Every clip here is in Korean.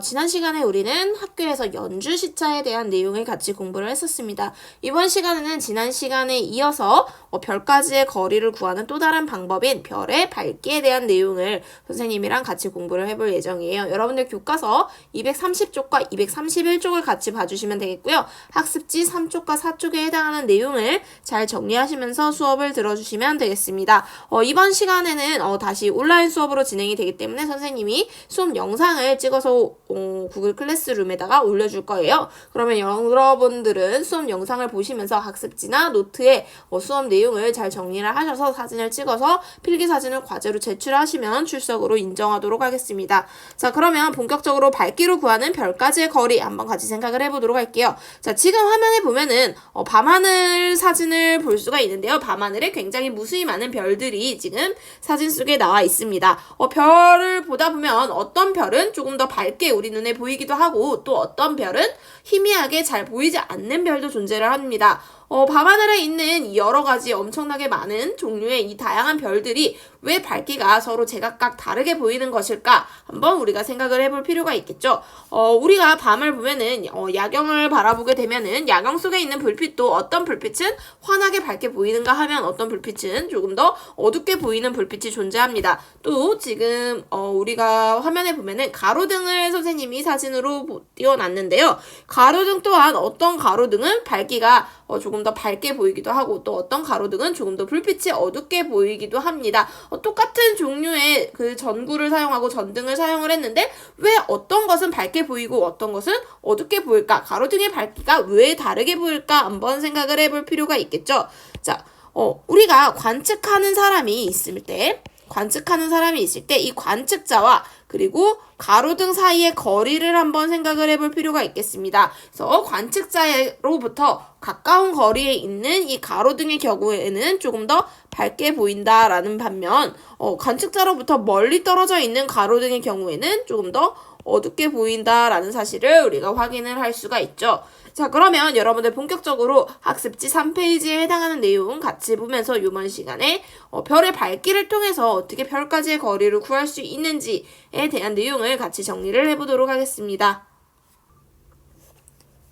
지난 시간에 우리는 학교에서 연주 시차에 대한 내용을 같이 공부를 했었습니다. 이번 시간에는 지난 시간에 이어서 별까지의 거리를 구하는 또 다른 방법인 별의 밝기에 대한 내용을 선생님이랑 같이 공부를 해볼 예정이에요. 여러분들 교과서 230쪽과 231쪽을 같이 봐주시면 되겠고요. 학습지 3쪽과 4쪽에 해당하는 내용을 잘 정리하시면서 수업을 들어주시면 되겠습니다. 이번 시간에는 다시 온라인 수업으로 진행이 되기 때문에 선생님이 수업 영상을 찍어서 구글 클래스룸에다가 올려줄 거예요. 그러면 여러분들은 수업 영상을 보시면서 학습지나 노트에 수업 내용을 잘 정리를 하셔서 사진을 찍어서 필기 사진을 과제로 제출하시면 출석으로 인정하도록 하겠습니다. 자, 그러면 본격적으로 밝기로 구하는 별까지의 거리 한번 같이 생각을 해보도록 할게요. 자, 지금 화면에 보면은 밤하늘 사진을 볼 수가 있는데요. 밤하늘에 굉장히 무수히 많은 별들이 지금 사진 속에 나와 있습니다. 별을 보다 보면 어떤 별은 조금 더 밝게 우리 눈에 보이기도 하고 또 어떤 별은 희미하게 잘 보이지 않는 별도 존재를 합니다. 밤하늘에 있는 여러 가지 엄청나게 많은 종류의 이 다양한 별들이 왜 밝기가 서로 제각각 다르게 보이는 것일까? 한번 우리가 생각을 해볼 필요가 있겠죠. 우리가 밤을 보면은 야경을 바라보게 되면은 야경 속에 있는 불빛도 어떤 불빛은 환하게 밝게 보이는가 하면 어떤 불빛은 조금 더 어둡게 보이는 불빛이 존재합니다. 또 지금 우리가 화면에 보면은 가로등을 선생님이 사진으로 띄워놨는데요. 가로등 또한 어떤 가로등은 밝기가 조금 더 밝게 보이기도 하고 또 어떤 가로등은 조금 더 불빛이 어둡게 보이기도 합니다. 똑같은 종류의 그 전구를 사용하고 전등을 사용을 했는데 왜 어떤 것은 밝게 보이고 어떤 것은 어둡게 보일까? 가로등의 밝기가 왜 다르게 보일까? 한번 생각을 해볼 필요가 있겠죠. 자, 우리가 관측하는 사람이 있을 때 이 관측자와 그리고 가로등 사이의 거리를 한번 생각을 해볼 필요가 있겠습니다. 그래서 관측자로부터 가까운 거리에 있는 이 가로등의 경우에는 조금 더 밝게 보인다라는 반면 관측자로부터 멀리 떨어져 있는 가로등의 경우에는 조금 더 어둡게 보인다라는 사실을 우리가 확인을 할 수가 있죠. 자, 그러면 여러분들 본격적으로 학습지 3페이지에 해당하는 내용 같이 보면서 이번 시간에 별의 밝기를 통해서 어떻게 별까지의 거리를 구할 수 있는지에 대한 내용을 같이 정리를 해보도록 하겠습니다.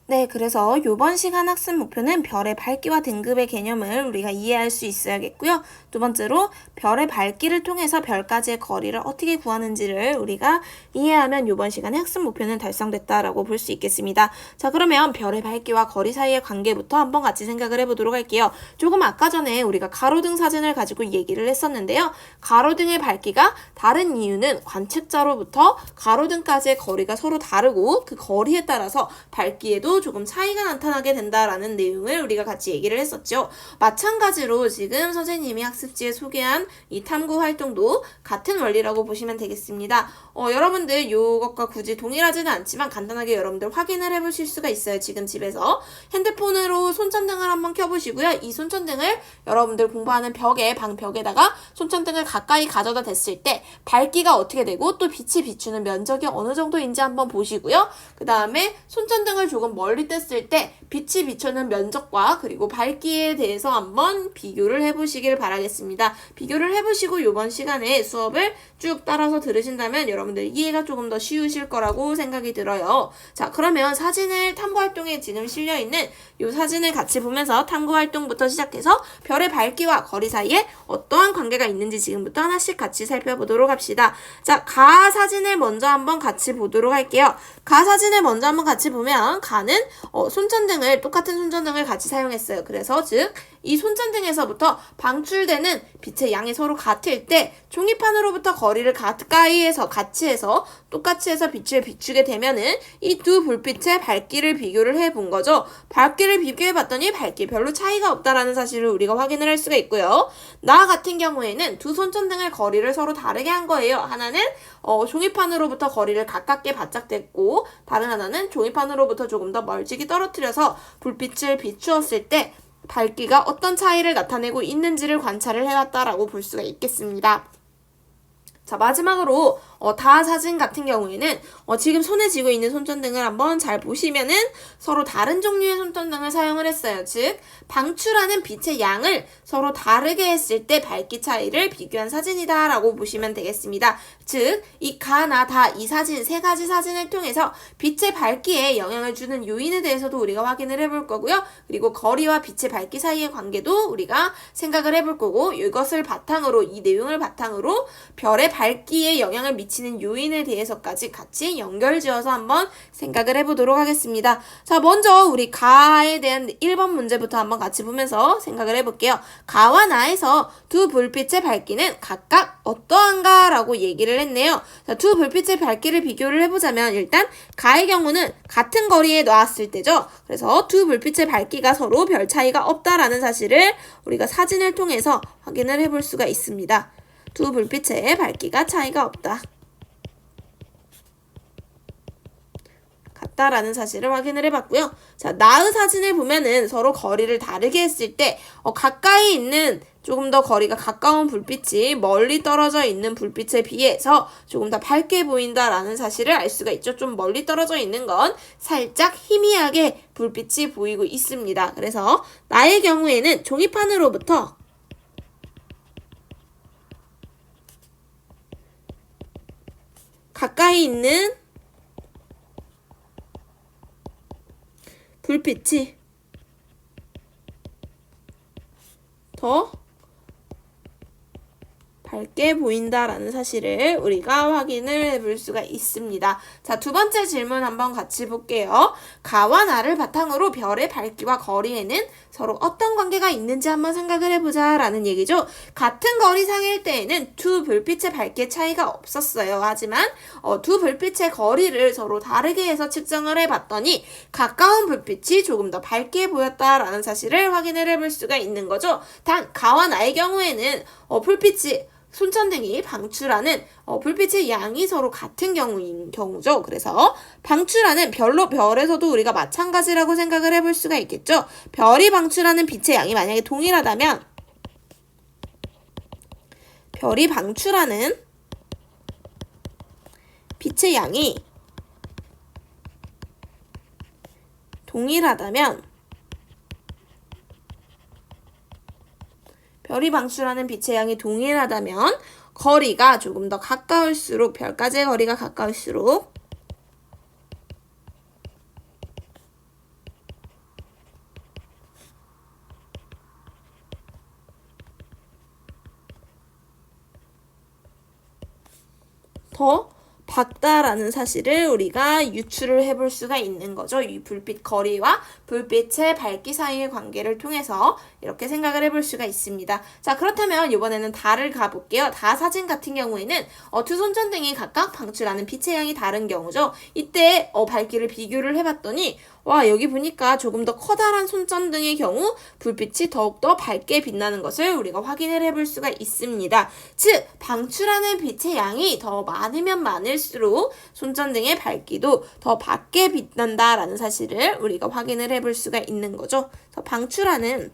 네, 그래서 이번 시간 학습 목표는 별의 밝기와 등급의 개념을 우리가 이해할 수 있어야겠고요. 두 번째로 별의 밝기를 통해서 별까지의 거리를 어떻게 구하는지를 우리가 이해하면 이번 시간의 학습 목표는 달성됐다라고 볼 수 있겠습니다. 자, 그러면 별의 밝기와 거리 사이의 관계부터 한번 같이 생각을 해보도록 할게요. 조금 아까 전에 우리가 가로등 사진을 가지고 얘기를 했었는데요. 가로등의 밝기가 다른 이유는 관측자로부터 가로등까지의 거리가 서로 다르고 그 거리에 따라서 밝기에도 조금 차이가 나타나게 된다라는 내용을 우리가 같이 얘기를 했었죠. 마찬가지로 지금 선생님이 학습지에 소개한 이 탐구 활동도 같은 원리라고 보시면 되겠습니다. 여러분들 이것과 굳이 동일하지는 않지만 간단하게 여러분들 확인을 해보실 수가 있어요. 지금 집에서 핸드폰으로 손전등을 한번 켜보시고요. 이 손전등을 여러분들 공부하는 방 벽에다가 손전등을 가까이 가져다 댔을 때 밝기가 어떻게 되고 또 빛이 비추는 면적이 어느 정도인지 한번 보시고요. 그 다음에 손전등을 조금 멀리 뗐을 때 빛이 비추는 면적과 그리고 밝기에 대해서 한번 비교를 해보시길 바라겠습니다. 비교를 해보시고 이번 시간에 수업을 쭉 따라서 들으신다면 여러분들 이해가 조금 더 쉬우실 거라고 생각이 들어요. 자, 그러면 사진을 탐구활동에 지금 실려있는 이 사진을 같이 보면서 탐구활동부터 시작해서 별의 밝기와 거리 사이에 어떠한 관계가 있는지 지금부터 하나씩 같이 살펴보도록 합시다. 자, 가 사진을 먼저 한번 같이 보도록 할게요. 가 사진을 먼저 한번 같이 보면 가는 똑같은 손전등을 같이 사용했어요. 그래서 즉 이 손전등에서부터 방출되는 빛의 양이 서로 같을 때 종이판으로부터 거리를 같이 해서 똑같이 해서 빛을 비추게 되면은 이 두 불빛의 밝기를 비교를 해본 거죠. 밝기를 비교해 봤더니 밝기 별로 차이가 없다라는 사실을 우리가 확인을 할 수가 있고요. 나 같은 경우에는 두 손전등의 거리를 서로 다르게 한 거예요. 하나는 종이판으로부터 거리를 가깝게 바짝 댔고 다른 하나는 종이판으로부터 조금 더 멀찍이 떨어뜨려서 불빛을 비추었을 때 밝기가 어떤 차이를 나타내고 있는지를 관찰을 해봤다라고 볼 수가 있겠습니다. 자, 마지막으로 다 사진 같은 경우에는 지금 손에 쥐고 있는 손전등을 한번 잘 보시면은 서로 다른 종류의 손전등을 사용을 했어요. 즉 방출하는 빛의 양을 서로 다르게 했을 때 밝기 차이를 비교한 사진이다 라고 보시면 되겠습니다. 즉 이 가나 다 이 사진 세 가지 사진을 통해서 빛의 밝기에 영향을 주는 요인에 대해서도 우리가 확인을 해볼 거고요. 그리고 거리와 빛의 밝기 사이의 관계도 우리가 생각을 해볼 거고, 이것을 바탕으로 이 내용을 바탕으로 별의 밝기에 영향을 미치는 요인에 대해서까지 같이 연결지어서 한번 생각을 해보도록 하겠습니다. 자, 먼저 우리 가에 대한 1번 문제부터 한번 같이 보면서 생각을 해볼게요. 가와 나에서 두 불빛의 밝기는 각각 어떠한가 라고 얘기를 했네요. 자, 두 불빛의 밝기를 비교를 해보자면 일단 가의 경우는 같은 거리에 놨을 때죠. 그래서 두 불빛의 밝기가 서로 별 차이가 없다라는 사실을 우리가 사진을 통해서 확인을 해볼 수가 있습니다. 두 불빛의 밝기가 차이가 없다. 같다라는 사실을 확인을 해봤고요. 자, 나의 사진을 보면은 서로 거리를 다르게 했을 때 가까이 있는 조금 더 거리가 가까운 불빛이 멀리 떨어져 있는 불빛에 비해서 조금 더 밝게 보인다라는 사실을 알 수가 있죠. 좀 멀리 떨어져 있는 건 살짝 희미하게 불빛이 보이고 있습니다. 그래서 나의 경우에는 종이판으로부터 가까이 있는 불빛이 더 밝게 보인다라는 사실을 우리가 확인을 해볼 수가 있습니다. 자, 두 번째 질문 한번 같이 볼게요. 가와 나를 바탕으로 별의 밝기와 거리에는 서로 어떤 관계가 있는지 한번 생각을 해보자 라는 얘기죠. 같은 거리상일 때에는 두 불빛의 밝기의 차이가 없었어요. 하지만 두 불빛의 거리를 서로 다르게 해서 측정을 해봤더니 가까운 불빛이 조금 더 밝게 보였다라는 사실을 확인을 해볼 수가 있는 거죠. 단 가와 나의 경우에는 불빛이 손전등이 방출하는 불빛의 양이 서로 같은 경우죠. 그래서 방출하는 별에서도 우리가 마찬가지라고 생각을 해볼 수가 있겠죠. 별이 방출하는 빛의 양이 만약에 동일하다면 별이 방출하는 빛의 양이 동일하다면 별이 방출하는 빛의 양이 동일하다면 거리가 조금 더 가까울수록 별까지의 거리가 가까울수록 더 밝다라는 사실을 우리가 유추를 해볼 수가 있는 거죠. 이 불빛 거리와 불빛의 밝기 사이의 관계를 통해서 이렇게 생각을 해볼 수가 있습니다. 자, 그렇다면 이번에는 다를 가볼게요. 다 사진 같은 경우에는 두 손전등이 각각 방출하는 빛의 양이 다른 경우죠. 이때 밝기를 비교를 해봤더니 와, 여기 보니까 조금 더 커다란 손전등의 경우 불빛이 더욱더 밝게 빛나는 것을 우리가 확인을 해볼 수가 있습니다. 즉, 방출하는 빛의 양이 더 많으면 많을수록 손전등의 밝기도 더 밝게 빛난다라는 사실을 우리가 확인을 해볼 수가 있는 거죠. 그래서 방출하는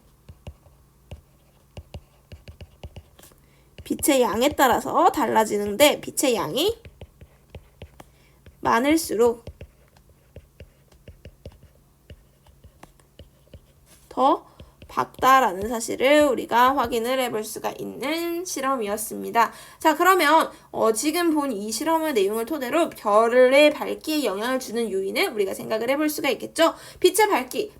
빛의 양에 따라서 달라지는데 빛의 양이 많을수록 더 밝다라는 사실을 우리가 확인을 해볼 수가 있는 실험이었습니다. 자, 그러면 지금 본 이 실험의 내용을 토대로 별의 밝기에 영향을 주는 요인을 우리가 생각을 해볼 수가 있겠죠. 빛의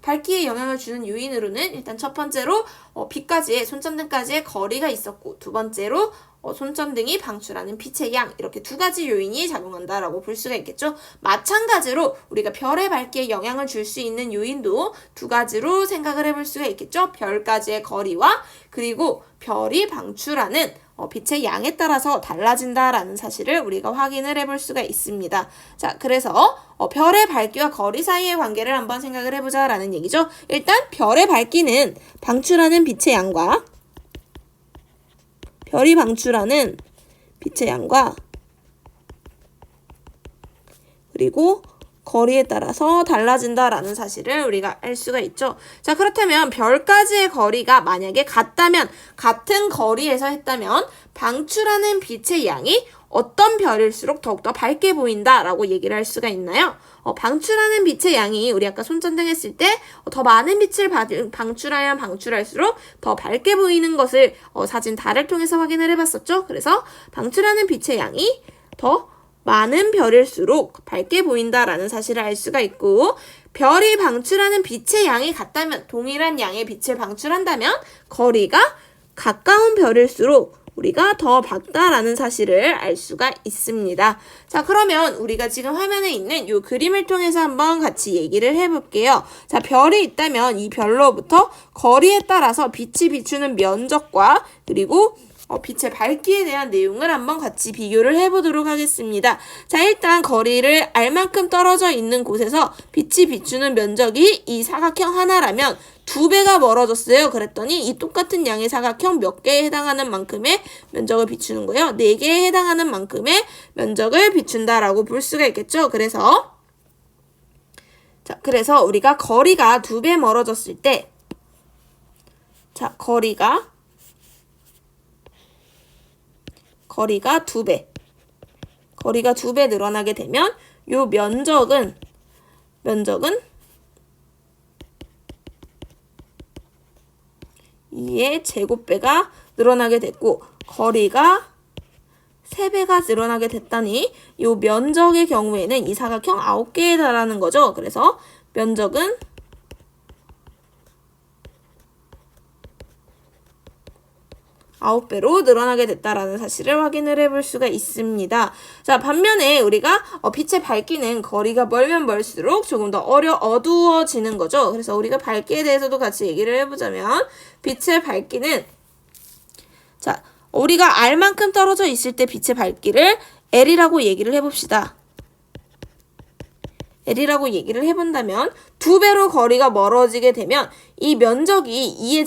밝기에 영향을 주는 요인으로는 일단 첫 번째로 빛까지의 손전등까지의 거리가 있었고, 두 번째로 손전등이 방출하는 빛의 양, 이렇게 두 가지 요인이 작용한다라고 볼 수가 있겠죠. 마찬가지로 우리가 별의 밝기에 영향을 줄 수 있는 요인도 두 가지로 생각을 해볼 수가 있겠죠. 별까지의 거리와 그리고 별이 방출하는 빛의 양에 따라서 달라진다라는 사실을 우리가 확인을 해볼 수가 있습니다. 자, 그래서 별의 밝기와 거리 사이의 관계를 한번 생각을 해보자라는 얘기죠. 일단 별의 밝기는 방출하는 빛의 양과 별이 방출하는 빛의 양과 그리고 거리에 따라서 달라진다라는 사실을 우리가 알 수가 있죠. 자, 그렇다면 별까지의 거리가 만약에 같다면, 같은 거리에서 했다면 방출하는 빛의 양이 어떤 별일수록 더욱더 밝게 보인다라고 얘기를 할 수가 있나요? 방출하는 빛의 양이 우리 아까 손전등 했을 때 더 많은 빛을 방출하면 방출할수록 더 밝게 보이는 것을 사진 달을 통해서 확인을 해봤었죠. 그래서 방출하는 빛의 양이 더 많은 별일수록 밝게 보인다라는 사실을 알 수가 있고, 별이 방출하는 빛의 양이 같다면, 동일한 양의 빛을 방출한다면 거리가 가까운 별일수록 우리가 더 밝다라는 사실을 알 수가 있습니다. 자, 그러면 우리가 지금 화면에 있는 이 그림을 통해서 한번 같이 얘기를 해볼게요. 자, 별이 있다면 이 별로부터 거리에 따라서 빛이 비추는 면적과 그리고 빛의 밝기에 대한 내용을 한번 같이 비교를 해보도록 하겠습니다. 자, 일단 거리를 알만큼 떨어져 있는 곳에서 빛이 비추는 면적이 이 사각형 하나라면 2배가 멀어졌어요. 그랬더니 이 똑같은 양의 사각형 몇 개에 해당하는 만큼의 면적을 비추는 거예요. 4개에 해당하는 만큼의 면적을 비춘다라고 볼 수가 있겠죠. 그래서 우리가 거리가 2배 멀어졌을 때, 자, 거리가 2배 늘어나게 되면 요 면적은 2의 제곱배가 늘어나게 됐고, 거리가 3배가 늘어나게 됐다니 요 면적의 경우에는 이 사각형 9개에 달하는 거죠. 그래서 면적은 9배로 늘어나게 됐다라는 사실을 확인을 해볼 수가 있습니다. 자, 반면에 우리가 빛의 밝기는 거리가 멀면 멀수록 조금 더 어두워지는 거죠. 그래서 우리가 밝기에 대해서도 같이 얘기를 해보자면, 빛의 밝기는, 자, 우리가 R만큼 떨어져 있을 때 빛의 밝기를 L이라고 얘기를 해봅시다. L이라고 얘기를 해본다면 2배로 거리가 멀어지게 되면 이 면적이 2의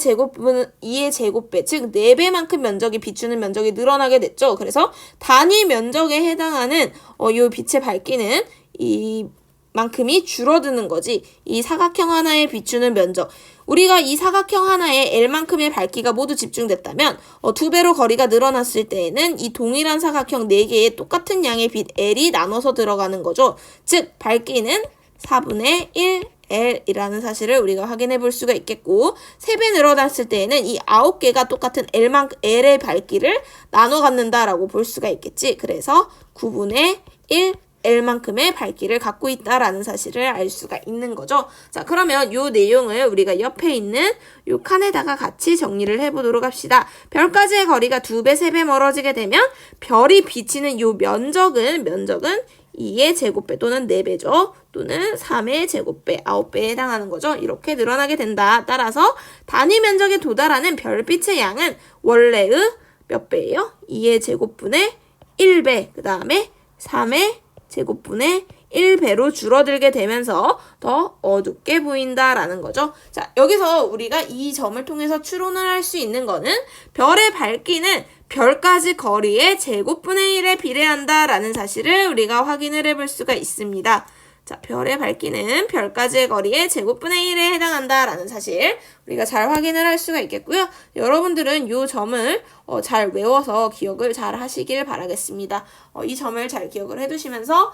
제곱배, 즉 4배만큼 면적이 비추는 면적이 늘어나게 됐죠. 그래서 단위 면적에 해당하는 이 빛의 밝기는 이만큼이 줄어드는 거지. 이 사각형 하나에 비추는 면적, 우리가 이 사각형 하나에 L만큼의 밝기가 모두 집중됐다면 2배로 거리가 늘어났을 때에는 이 동일한 사각형 4개의 똑같은 양의 빛 L이 나눠서 들어가는 거죠. 즉 밝기는 4분의 1 L이라는 사실을 우리가 확인해 볼 수가 있겠고, 3배 늘어났을 때에는 이 9개가 똑같은 L의 밝기를 나눠 갖는다라고 볼 수가 있겠지. 그래서 9분의 1 L만큼의 밝기를 갖고 있다라는 사실을 알 수가 있는 거죠. 자, 그러면 요 내용을 우리가 옆에 있는 요 칸에다가 같이 정리를 해보도록 합시다. 별까지의 거리가 2배, 3배 멀어지게 되면 별이 비치는 요 면적은 2의 제곱배 또는 4배죠. 또는 3의 제곱배, 9배에 해당하는 거죠. 이렇게 늘어나게 된다. 따라서 단위 면적에 도달하는 별빛의 양은 원래의 몇 배예요? 2의 제곱분의 1배, 그 다음에 3의 제곱분의 1배로 줄어들게 되면서 더 어둡게 보인다라는 거죠. 자, 여기서 우리가 이 점을 통해서 추론을 할 수 있는 거는 별의 밝기는 별까지 거리의 제곱분의 1에 비례한다라는 사실을 우리가 확인을 해볼 수가 있습니다. 자, 별의 밝기는 별까지의 거리의 제곱분의 1에 해당한다라는 사실 우리가 잘 확인을 할 수가 있겠고요. 여러분들은 이 점을 잘 외워서 기억을 잘 하시길 바라겠습니다. 이 점을 잘 기억을 해두시면서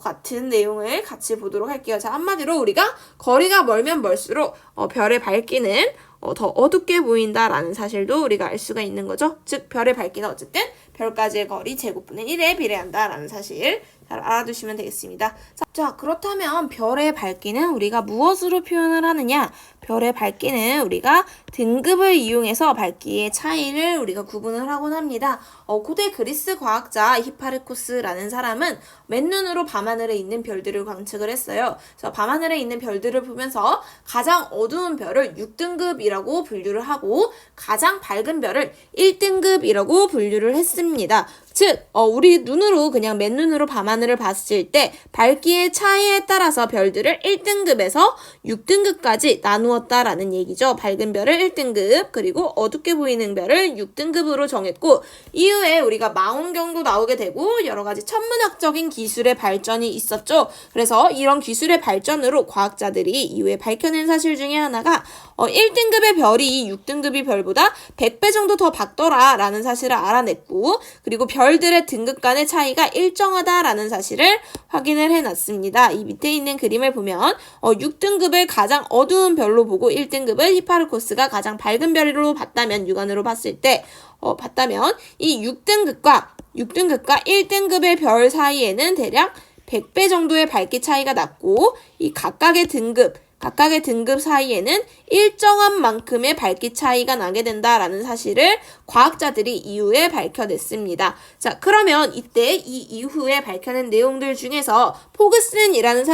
같은 내용을 같이 보도록 할게요. 자, 한마디로 우리가 거리가 멀면 멀수록 별의 밝기는 더 어둡게 보인다라는 사실도 우리가 알 수가 있는 거죠. 즉 별의 밝기는 어쨌든 별까지의 거리 제곱분의 1에 비례한다라는 사실 잘 알아두시면 되겠습니다. 자, 그렇다면 별의 밝기는 우리가 무엇으로 표현을 하느냐? 별의 밝기는 우리가 등급을 이용해서 밝기의 차이를 우리가 구분을 하곤 합니다. 고대 그리스 과학자 히파르코스라는 사람은 맨눈으로 밤하늘에 있는 별들을 관측을 했어요. 그래서 밤하늘에 있는 별들을 보면서 가장 어두운 별을 6등급이라고 분류를 하고 가장 밝은 별을 1등급이라고 분류를 했습니다. 즉, 우리 눈으로 그냥 맨눈으로 밤하늘을 봤을 때 밝기의 밝기의 차이에 따라서 별들을 1등급에서 6등급까지 나누었다라는 얘기죠. 밝은 별을 1등급, 그리고 어둡게 보이는 별을 6등급으로 정했고, 이후에 우리가 망원경도 나오게 되고 여러 가지 천문학적인 기술의 발전이 있었죠. 그래서 이런 기술의 발전으로 과학자들이 이후에 밝혀낸 사실 중에 하나가 1등급의 별이 6등급의 별보다 100배 정도 더 밝더라라는 사실을 알아냈고, 그리고 별들의 등급 간의 차이가 일정하다라는 사실을 확인을 해놨습니다. 이 밑에 있는 그림을 보면 6등급을 가장 어두운 별로 보고 1등급을 히파르코스가 가장 밝은 별로 봤다면, 육안으로 봤을 때 봤다면 이 6등급과 1등급의 별 사이에는 대략 100배 정도의 밝기 차이가 났고, 이 각각의 등급 사이에는 일정한 만큼의 밝기 차이가 나게 된다라는 사실을 과학자들이 이후에 밝혀냈습니다. 자, 그러면 이때 이 이후에 밝혀낸 내용들 중에서 포그슨이라는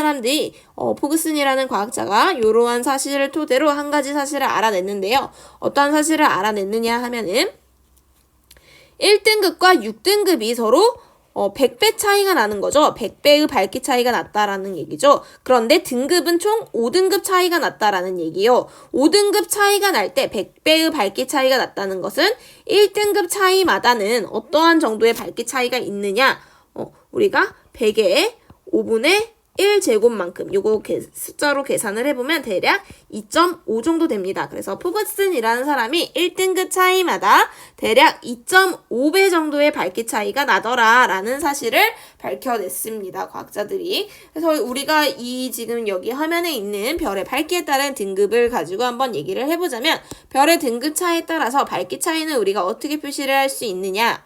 과학자가 이러한 사실을 토대로 한 가지 사실을 알아냈는데요. 어떤 사실을 알아냈느냐 하면은 1등급과 6등급이 서로 100배 차이가 나는 거죠. 100배의 밝기 차이가 났다라는 얘기죠. 그런데 등급은 총 5등급 차이가 났다라는 얘기요. 5등급 차이가 날 때 100배의 밝기 차이가 났다는 것은 1등급 차이마다는 어떠한 정도의 밝기 차이가 있느냐? 우리가 100의 5분의 1제곱만큼 요거 숫자로 계산을 해보면 대략 2.5 정도 됩니다. 그래서 포그슨이라는 사람이 1등급 차이마다 대략 2.5배 정도의 밝기 차이가 나더라라는 사실을 밝혀냈습니다. 과학자들이. 그래서 우리가 이 지금 여기 화면에 있는 별의 밝기에 따른 등급을 가지고 한번 얘기를 해보자면, 별의 등급 차이에 따라서 밝기 차이는 우리가 어떻게 표시를 할 수 있느냐?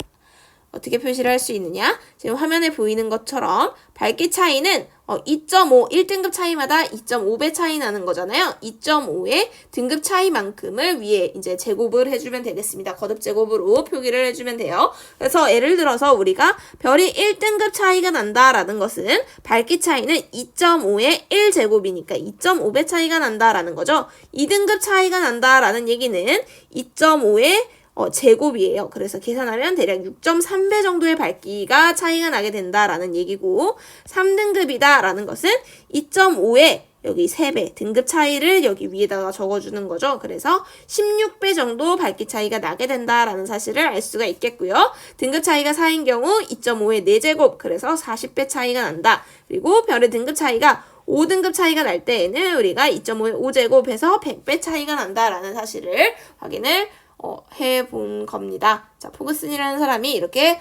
지금 화면에 보이는 것처럼 밝기 차이는 2.5, 1등급 차이마다 2.5배 차이 나는 거잖아요. 2.5의 등급 차이만큼을 위에 이제 제곱을 해주면 되겠습니다. 거듭 제곱으로 표기를 해주면 돼요. 그래서 예를 들어서 우리가 별이 1등급 차이가 난다라는 것은 밝기 차이는 2.5의 1제곱이니까 2.5배 차이가 난다라는 거죠. 2등급 차이가 난다라는 얘기는 2.5의 제곱이에요. 그래서 계산하면 대략 6.3배 정도의 밝기가 차이가 나게 된다라는 얘기고, 3등급이다라는 것은 2.5의 여기 3배 등급 차이를 여기 위에다가 적어주는 거죠. 그래서 16배 정도 밝기 차이가 나게 된다라는 사실을 알 수가 있겠고요. 등급 차이가 4인 경우 2.5의 4제곱, 그래서 40배 차이가 난다. 그리고 별의 등급 차이가 5등급 차이가 날 때에는 우리가 2.5의 5제곱해서 100배 차이가 난다라는 사실을 확인을 해본 겁니다. 자, 포그슨이라는 사람이 이렇게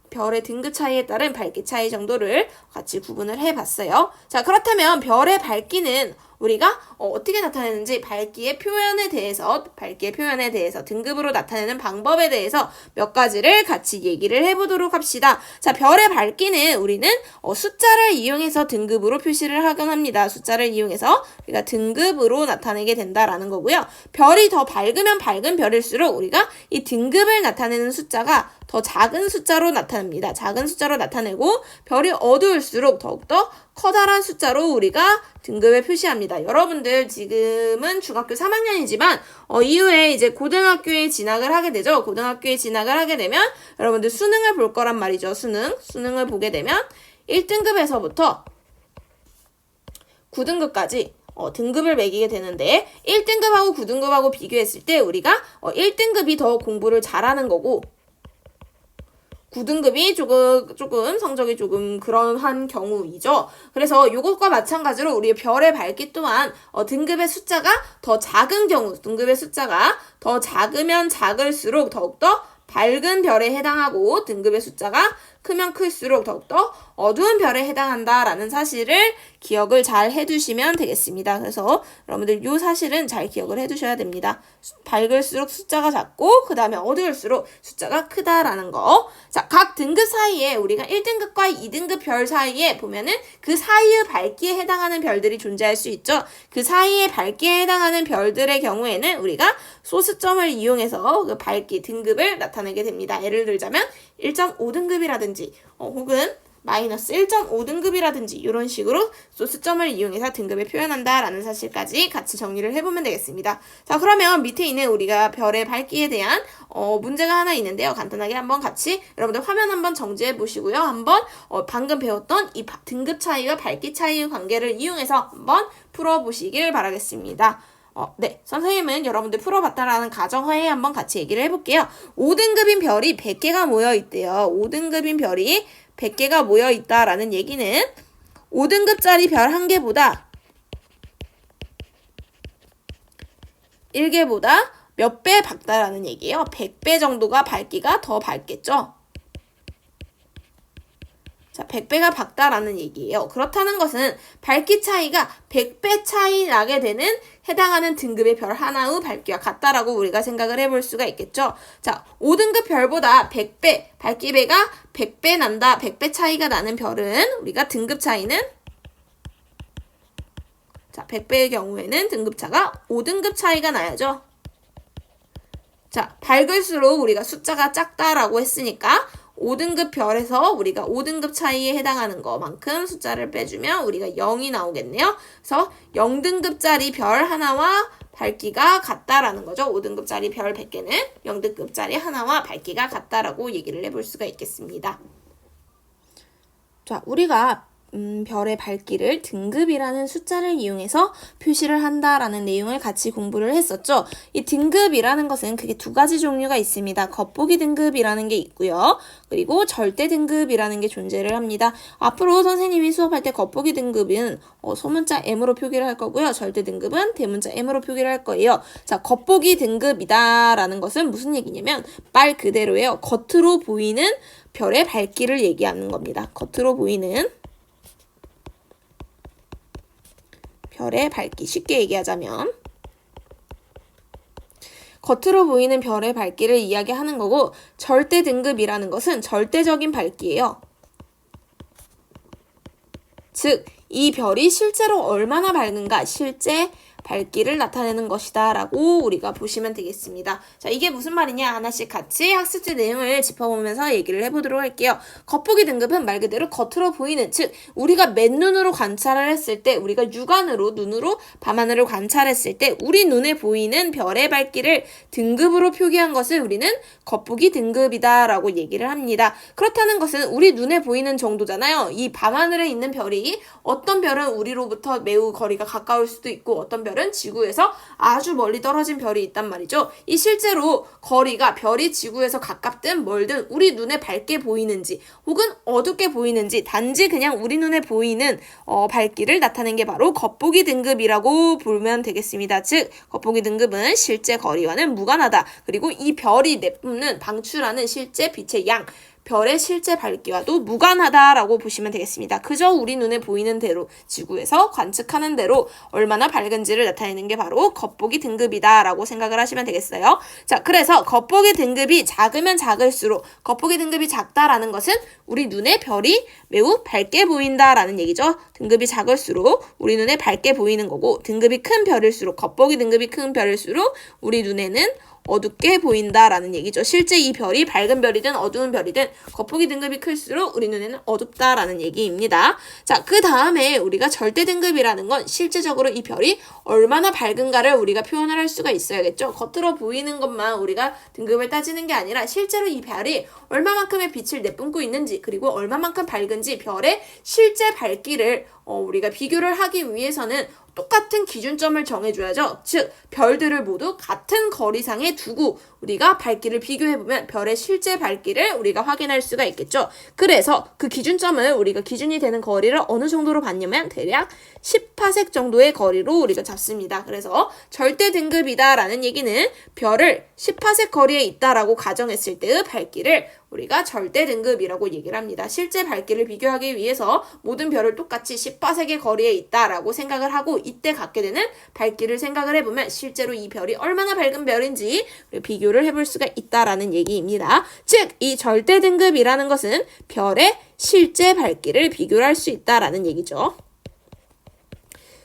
별의 등급 차이에 따른 밝기 차이 정도를 같이 구분을 해봤어요. 자, 그렇다면 별의 밝기는 우리가 어떻게 나타내는지, 밝기의 표현에 대해서 등급으로 나타내는 방법에 대해서 몇 가지를 같이 얘기를 해보도록 합시다. 자, 별의 밝기는 우리는 숫자를 이용해서 등급으로 표시를 하곤 합니다. 숫자를 이용해서 우리가 등급으로 나타내게 된다라는 거고요. 별이 더 밝으면 밝은 별일수록 우리가 이 등급을 나타내는 숫자가 더 작은 숫자로 나타납니다. 작은 숫자로 나타내고, 별이 어두울수록 더욱더 커다란 숫자로 우리가 등급을 표시합니다. 여러분들 지금은 중학교 3학년이지만 이후에 이제 고등학교에 진학을 하게 되죠. 고등학교에 진학을 하게 되면 여러분들 수능을 볼 거란 말이죠. 수능을 보게 되면 1등급에서부터 9등급까지 등급을 매기게 되는데, 1등급하고 9등급하고 비교했을 때 우리가 1등급이 더 공부를 잘하는 거고, 9등급이 조금 성적이 조금 그러한 경우이죠. 그래서 이것과 마찬가지로 우리 별의 밝기 또한 등급의 숫자가 더 작은 경우, 등급의 숫자가 더 작으면 작을수록 더욱더 밝은 별에 해당하고, 등급의 숫자가 크면 클수록 더욱더 어두운 별에 해당한다라는 사실을 기억을 잘 해두시면 되겠습니다. 그래서 여러분들 이 사실은 잘 기억을 해두셔야 됩니다. 밝을수록 숫자가 작고, 그 다음에 어두울수록 숫자가 크다라는 거. 자, 각 등급 사이에 우리가 1등급과 2등급 별 사이에 보면은 그 사이의 밝기에 해당하는 별들이 존재할 수 있죠. 그 사이의 밝기에 해당하는 별들의 경우에는 우리가 소수점을 이용해서 그 밝기, 등급을 나타내게 됩니다. 예를 들자면 1.5등급이라든지 혹은 마이너스 1.5등급이라든지 이런 식으로 소수점을 이용해서 등급을 표현한다라는 사실까지 같이 정리를 해보면 되겠습니다. 자, 그러면 밑에 있는 우리가 별의 밝기에 대한 문제가 하나 있는데요. 간단하게 한번 같이 여러분들 화면 한번 정지해 보시고요. 한번 방금 배웠던 이 등급 차이와 밝기 차이의 관계를 이용해서 한번 풀어보시길 바라겠습니다. 네. 선생님은 여러분들 풀어봤다라는 가정하에 한번 같이 얘기를 해볼게요. 5등급인 별이 100개가 모여있대요. 5등급인 별이 100개가 모여있다라는 얘기는 5등급짜리 별 1개보다 1개보다 몇 배 밝다라는 얘기예요. 100배 정도가 밝기가 더 밝겠죠. 자, 100배가 밝다라는 얘기예요. 그렇다는 것은 밝기 차이가 100배 차이 나게 되는 해당하는 등급의 별 하나의 밝기와 같다라고 우리가 생각을 해볼 수가 있겠죠. 자, 5등급 별보다 100배, 밝기배가 100배 난다, 100배 차이가 나는 별은 우리가 등급 차이는 자, 100배의 경우에는 등급차가 5등급 차이가 나야죠. 자, 밝을수록 우리가 숫자가 작다라고 했으니까 5등급 별에서 우리가 5등급 차이에 해당하는 것만큼 숫자를 빼주면 우리가 0이 나오겠네요. 그래서 0등급짜리 별 하나와 밝기가 같다라는 거죠. 5등급짜리 별 100개는 0등급짜리 하나와 밝기가 같다라고 얘기를 해볼 수가 있겠습니다. 자, 우리가 별의 밝기를 등급이라는 숫자를 이용해서 표시를 한다라는 내용을 같이 공부를 했었죠. 이 등급이라는 것은 크게 두 가지 종류가 있습니다. 겉보기 등급이라는 게 있고요. 그리고 절대 등급이라는 게 존재를 합니다. 앞으로 선생님이 수업할 때 겉보기 등급은 소문자 M으로 표기를 할 거고요. 절대 등급은 대문자 M으로 표기를 할 거예요. 자, 겉보기 등급이다라는 것은 무슨 얘기냐면 말 그대로예요. 겉으로 보이는 별의 밝기를 얘기하는 겁니다. 겉으로 보이는 별의 밝기, 쉽게 얘기하자면 겉으로 보이는 별의 밝기를 이야기하는 거고, 절대 등급이라는 것은 절대적인 밝기예요. 즉, 이 별이 실제로 얼마나 밝은가, 실제 밝기를 나타내는 것이다 라고 우리가 보시면 되겠습니다. 자, 이게 무슨 말이냐 하나씩 같이 학습지 내용을 짚어보면서 얘기를 해보도록 할게요. 겉보기 등급은 말 그대로 겉으로 보이는, 즉 우리가 맨눈으로 관찰을 했을 때, 우리가 육안으로 눈으로 밤하늘을 관찰했을 때 우리 눈에 보이는 별의 밝기를 등급으로 표기한 것을 우리는 겉보기 등급이다 라고 얘기를 합니다. 그렇다는 것은 우리 눈에 보이는 정도잖아요. 이 밤하늘에 있는 별이, 어떤 별은 우리로부터 매우 거리가 가까울 수도 있고 어떤 별은 지구에서 아주 멀리 떨어진 별이 있단 말이죠. 이 실제로 거리가 별이 지구에서 가깝든 멀든 우리 눈에 밝게 보이는지 혹은 어둡게 보이는지 단지 그냥 우리 눈에 보이는 밝기를 나타낸 게 바로 겉보기 등급이라고 보면 되겠습니다. 즉 겉보기 등급은 실제 거리와는 무관하다. 그리고 이 별이 내뿜는 방출하는 실제 빛의 양, 별의 실제 밝기와도 무관하다라고 보시면 되겠습니다. 그저 우리 눈에 보이는 대로, 지구에서 관측하는 대로 얼마나 밝은지를 나타내는 게 바로 겉보기 등급이다라고 생각을 하시면 되겠어요. 자, 그래서 겉보기 등급이 작으면 작을수록, 겉보기 등급이 작다라는 것은 우리 눈에 별이 매우 밝게 보인다라는 얘기죠. 등급이 작을수록 우리 눈에 밝게 보이는 거고, 등급이 큰 별일수록, 겉보기 등급이 큰 별일수록 우리 눈에는 어둡게 보인다라는 얘기죠. 실제 이 별이 밝은 별이든 어두운 별이든 겉보기 등급이 클수록 우리 눈에는 어둡다라는 얘기입니다. 자, 그 다음에 우리가 절대 등급이라는 건 실제적으로 이 별이 얼마나 밝은가를 우리가 표현을 할 수가 있어야겠죠. 겉으로 보이는 것만 우리가 등급을 따지는 게 아니라 실제로 이 별이 얼마만큼의 빛을 내뿜고 있는지, 그리고 얼마만큼 밝은지 별의 실제 밝기를 우리가 비교를 하기 위해서는 똑같은 기준점을 정해줘야죠. 즉 별들을 모두 같은 거리상에 두고 우리가 밝기를 비교해보면 별의 실제 밝기를 우리가 확인할 수가 있겠죠. 그래서 그 기준점을, 우리가 기준이 되는 거리를 어느 정도로 봤냐면 대략 10파섹 정도의 거리로 우리가 잡습니다. 그래서 절대 등급이다라는 얘기는 별을 10파섹 거리에 있다라고 가정했을 때의 밝기를 우리가 절대 등급이라고 얘기를 합니다. 실제 밝기를 비교하기 위해서 모든 별을 똑같이 10파섹의 거리에 있다라고 생각을 하고 이때 갖게 되는 밝기를 생각을 해보면 실제로 이 별이 얼마나 밝은 별인지 비교를 해볼 수가 있다라는 얘기입니다. 즉, 이 절대 등급이라는 것은 별의 실제 밝기를 비교를 할 수 있다라는 얘기죠.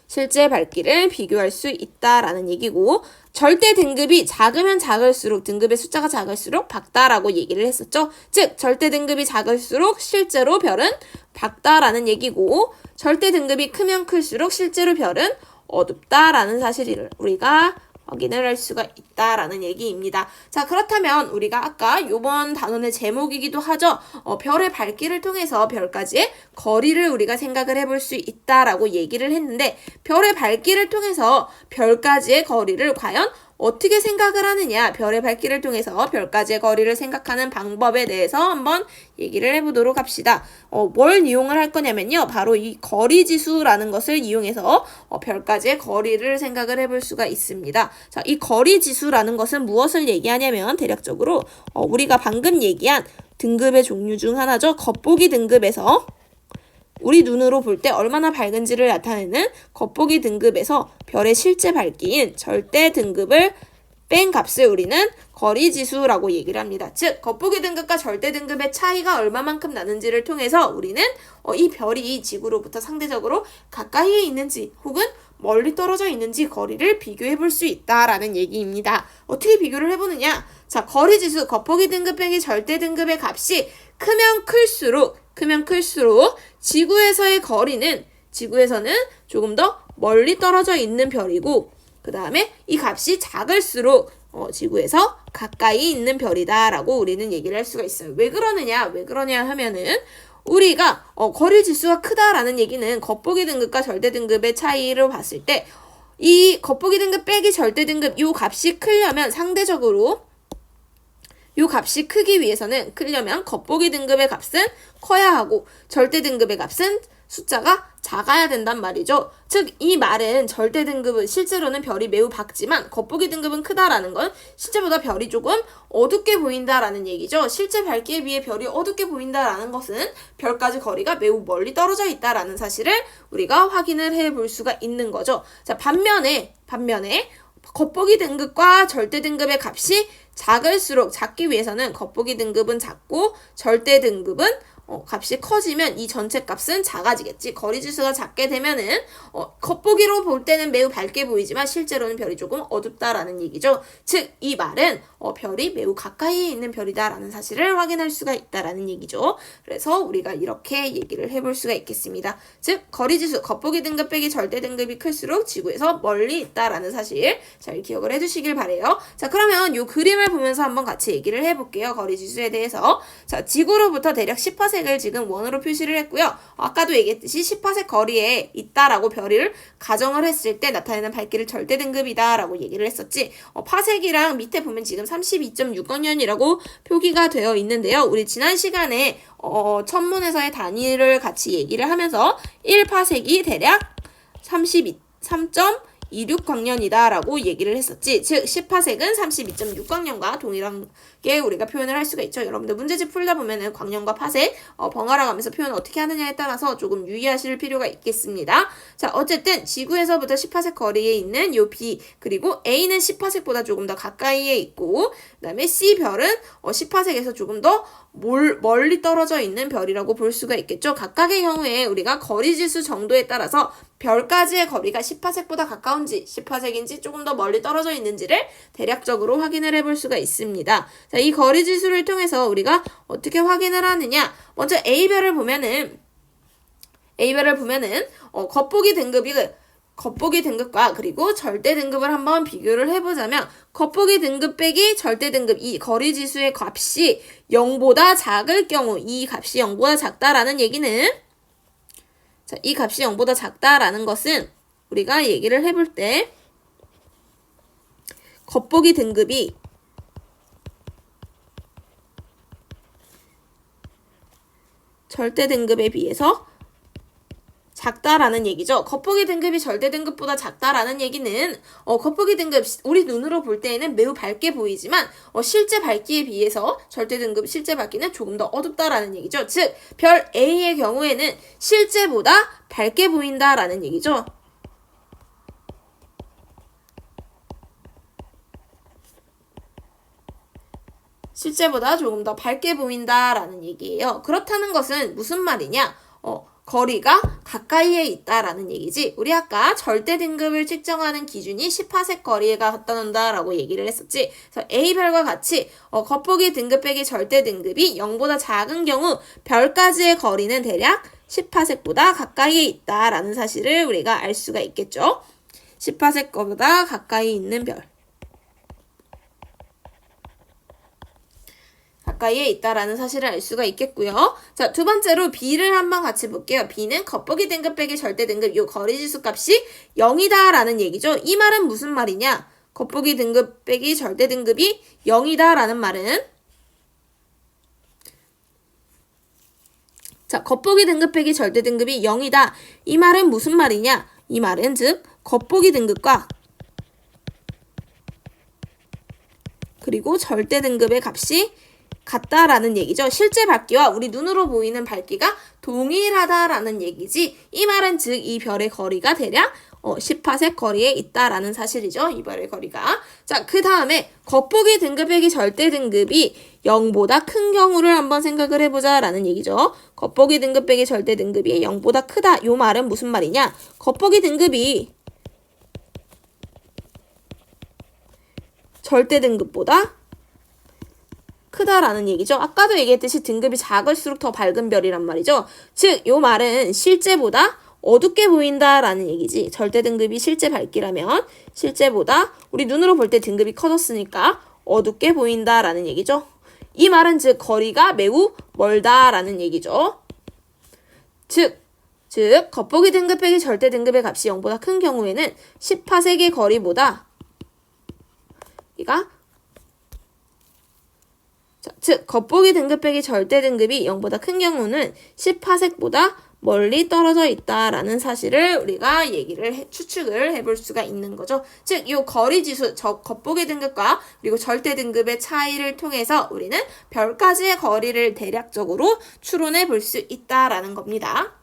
실제 밝기를 비교할 수 있다라는 얘기고, 절대 등급이 작으면 작을수록, 등급의 숫자가 작을수록 밝다라고 얘기를 했었죠. 즉 절대 등급이 작을수록 실제로 별은 밝다라는 얘기고, 절대 등급이 크면 클수록 실제로 별은 어둡다라는 사실을 우리가 확인을 할 수가 있다라는 얘기입니다. 자, 그렇다면 우리가 아까 요번 단원의 제목이기도 하죠. 별의 밝기를 통해서 별까지의 거리를 우리가 생각을 해볼 수 있다라고 얘기를 했는데, 별의 밝기를 통해서 별까지의 거리를 과연 어떻게 생각을 하느냐, 별의 밝기를 통해서 별까지의 거리를 생각하는 방법에 대해서 한번 얘기를 해보도록 합시다. 뭘 이용을 할 거냐면요, 바로 이 거리지수라는 것을 이용해서 별까지의 거리를 생각을 해볼 수가 있습니다. 자, 이 거리지수라는 것은 무엇을 얘기하냐면 대략적으로 우리가 방금 얘기한 등급의 종류 중 하나죠. 겉보기 등급에서 우리 눈으로 볼 때 얼마나 밝은지를 나타내는 겉보기 등급에서 별의 실제 밝기인 절대 등급을 뺀 값을 우리는 거리지수라고 얘기를 합니다. 즉 겉보기 등급과 절대 등급의 차이가 얼마만큼 나는지를 통해서 우리는 이 별이 지구로부터 상대적으로 가까이에 있는지 혹은 멀리 떨어져 있는지 거리를 비교해 볼 수 있다라는 얘기입니다. 어떻게 비교를 해보느냐? 자, 거리지수 겉보기 등급 빼기 절대 등급의 값이 크면 클수록 지구에서의 거리는, 지구에서는 조금 더 멀리 떨어져 있는 별이고, 그 다음에 이 값이 작을수록 지구에서 가까이 있는 별이다 라고 우리는 얘기를 할 수가 있어요. 왜 그러냐 하면은 우리가 거리 지수가 크다라는 얘기는 겉보기 등급과 절대 등급의 차이를 봤을 때 이 겉보기 등급 빼기 절대 등급 요 값이 크려면 상대적으로 요 값이 크기 위해서는 크려면 겉보기 등급의 값은 커야 하고 절대 등급의 값은 숫자가 작아야 된단 말이죠. 즉 이 말은 절대 등급은 실제로는 별이 매우 밝지만 겉보기 등급은 크다라는 건 실제보다 별이 조금 어둡게 보인다라는 얘기죠. 실제 밝기에 비해 별이 어둡게 보인다라는 것은 별까지 거리가 매우 멀리 떨어져 있다라는 사실을 우리가 확인을 해볼 수가 있는 거죠. 자, 반면에 겉보기 등급과 절대 등급의 값이 작을수록, 작기 위해서는 겉보기 등급은 작고 절대 등급은 값이 커지면 이 전체 값은 작아지겠지. 거리지수가 작게 되면은 겉보기로 볼 때는 매우 밝게 보이지만 실제로는 별이 조금 어둡다라는 얘기죠. 즉 이 말은 별이 매우 가까이에 있는 별이다라는 사실을 확인할 수가 있다라는 얘기죠. 그래서 우리가 이렇게 얘기를 해볼 수가 있겠습니다. 즉 거리지수 겉보기 등급 빼기 절대 등급이 클수록 지구에서 멀리 있다라는 사실 잘 기억을 해주시길 바래요. 자, 그러면 이 그림을 보면서 한번 같이 얘기를 해볼게요. 거리지수에 대해서. 자, 지구로부터 대략 10파섹을 지금 원으로 표시를 했고요. 아까도 얘기했듯이 10파섹 거리에 있다라고 별을 가정을 했을 때 나타내는 밝기를 절대 등급이다라고 얘기를 했었지. 파섹이랑 밑에 보면 지금 32.6광년이라고 표기가 되어 있는데요. 우리 지난 시간에 천문에서의 단위를 같이 얘기를 하면서 1파섹이 대략 3.26광년이다 라고 얘기를 했었지. 즉 10파섹은 32.6광년과 동일하게 우리가 표현을 할 수가 있죠. 여러분들 문제집 풀다 보면은 광년과 파섹 번갈아 가면서 표현을 어떻게 하느냐에 따라서 조금 유의하실 필요가 있겠습니다. 자, 어쨌든 지구에서부터 10파섹 거리에 있는 요 B, 그리고 A는 10파섹보다 조금 더 가까이에 있고, 그 다음에 C별은 10파섹에서 조금 더 멀리 떨어져 있는 별이라고 볼 수가 있겠죠. 각각의 경우에 우리가 거리지수 정도에 따라서 별까지의 거리가 10파섹보다 가까운지 10파섹인지 조금 더 멀리 떨어져 있는지를 대략적으로 확인을 해볼 수가 있습니다. 자, 이 거리지수를 통해서 우리가 어떻게 확인을 하느냐. 먼저 A별을 보면은 겉보기 등급과 그리고 절대 등급을 한번 비교를 해보자면 겉보기 등급 빼기 절대 등급 이 거리지수의 값이 0보다 작을 경우, 이 값이 0보다 작다라는 얘기는, 자, 이 값이 0보다 작다라는 것은 우리가 얘기를 해볼 때 겉보기 등급이 절대 등급에 비해서 작다라는 얘기죠. 겉보기 등급이 절대 등급보다 작다라는 얘기는 겉보기 등급 우리 눈으로 볼 때에는 매우 밝게 보이지만 실제 밝기에 비해서 절대 등급 실제 밝기는 조금 더 어둡다라는 얘기죠. 즉 별 A의 경우에는 실제보다 밝게 보인다라는 얘기죠. 실제보다 조금 더 밝게 보인다라는 얘기예요. 그렇다는 것은 무슨 말이냐? 거리가 가까이에 있다라는 얘기지. 우리 아까 절대 등급을 측정하는 기준이 10파섹 거리가 갖다 놓는다라고 얘기를 했었지. 그래서 A별과 같이 겉보기 등급 빼기 절대 등급이 0보다 작은 경우 별까지의 거리는 대략 10파섹보다 가까이에 있다라는 사실을 우리가 알 수가 있겠죠. 10파섹 거보다 가까이 있는 별. 가까이에 있다라는 사실을 알 수가 있겠고요. 자, 두 번째로 B를 한번 같이 볼게요. B는 겉보기 등급 빼기 절대 등급 요 거리지수 값이 0이다라는 얘기죠. 이 말은 무슨 말이냐? 겉보기 등급 빼기 절대 등급이 0이다라는 말은 자, 겉보기 등급 빼기 절대 등급이 0이다. 이 말은 무슨 말이냐? 이 말은 즉 겉보기 등급과 그리고 절대 등급의 값이 같다라는 얘기죠. 실제 밝기와 우리 눈으로 보이는 밝기가 동일하다라는 얘기지. 이 말은 즉 이 별의 거리가 대략 10파섹 거리에 있다라는 사실이죠. 이 별의 거리가. 자, 그 다음에 겉보기 등급 빼기 절대 등급이 0보다 큰 경우를 한번 생각을 해보자라는 얘기죠. 겉보기 등급 빼기 절대 등급이 0보다 크다. 요 말은 무슨 말이냐? 겉보기 등급이 절대 등급보다 크다라는 얘기죠. 아까도 얘기했듯이 등급이 작을수록 더 밝은 별이란 말이죠. 즉, 요 말은 실제보다 어둡게 보인다라는 얘기지. 절대 등급이 실제 밝기라면 실제보다 우리 눈으로 볼 때 등급이 커졌으니까 어둡게 보인다라는 얘기죠. 이 말은 즉 거리가 매우 멀다라는 얘기죠. 즉 겉보기 등급 빼기 절대 등급의 값이 0보다 큰 경우에는 10파섹의 거리보다 즉 겉보기 등급 빼기 절대 등급이 0보다 큰 경우는 10파섹보다 멀리 떨어져 있다라는 사실을 우리가 추측을 해볼 수가 있는 거죠. 즉, 이 거리지수, 겉보기 등급과 그리고 절대 등급의 차이를 통해서 우리는 별까지의 거리를 대략적으로 추론해 볼 수 있다라는 겁니다.